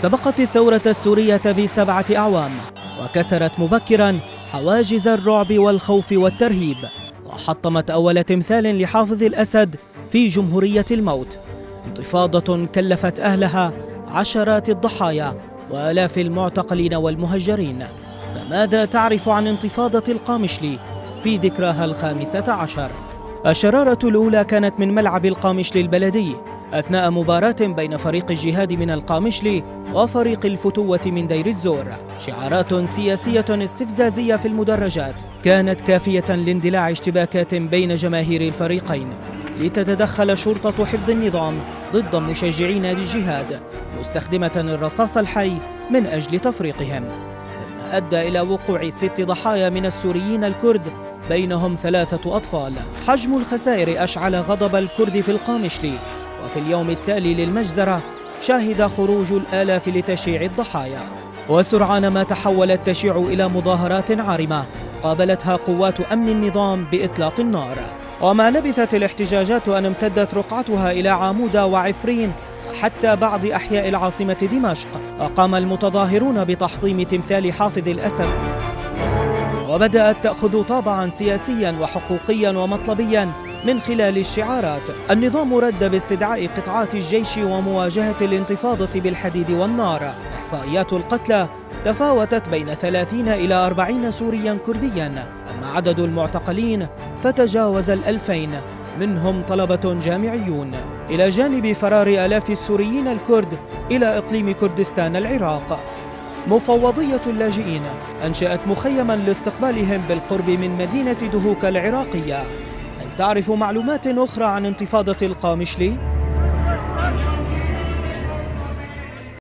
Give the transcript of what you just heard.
سبقت الثورة السورية ب7 أعوام وكسرت مبكرا حواجز الرعب والخوف والترهيب، وحطمت أول تمثال لحافظ الأسد في جمهورية الموت. انتفاضة كلفت أهلها عشرات الضحايا وآلاف المعتقلين والمهجرين. فماذا تعرف عن انتفاضة القامشلي في ذكراها 15؟ الشرارة الأولى كانت من ملعب القامشلي البلدي أثناء مباراة بين فريق الجهاد من القامشلي وفريق الفتوة من دير الزور. شعارات سياسية استفزازية في المدرجات كانت كافية لاندلاع اشتباكات بين جماهير الفريقين، لتتدخل شرطة حفظ النظام ضد مشجعي نادي الجهاد مستخدمة الرصاص الحي من أجل تفريقهم، مما أدى إلى وقوع 6 ضحايا من السوريين الكرد بينهم 3 أطفال. حجم الخسائر أشعل غضب الكرد في القامشلي، وفي اليوم التالي للمجزرة شهد خروج الآلاف لتشييع الضحايا. وسرعان ما تحول التشييع إلى مظاهرات عارمة قابلتها قوات أمن النظام بإطلاق النار، وما لبثت الاحتجاجات أن امتدت رقعتها إلى عمودة وعفرين حتى بعض أحياء العاصمة دمشق. وقام المتظاهرون بتحطيم تمثال حافظ الأسد، وبدأت تأخذ طابعاً سياسياً وحقوقياً ومطلبياً من خلال الشعارات. النظام رد باستدعاء قطاعات الجيش ومواجهة الانتفاضة بالحديد والنار. إحصائيات القتلى تفاوتت بين 30 إلى 40 سورياً كردياً، أما عدد المعتقلين فتجاوز 2000 منهم طلبة جامعيون، إلى جانب فرار آلاف السوريين الكرد إلى إقليم كردستان العراق. مفوضية اللاجئين أنشأت مخيماً لاستقبالهم بالقرب من مدينة دهوك العراقية. هل تعرف معلومات أخرى عن انتفاضة القامشلي؟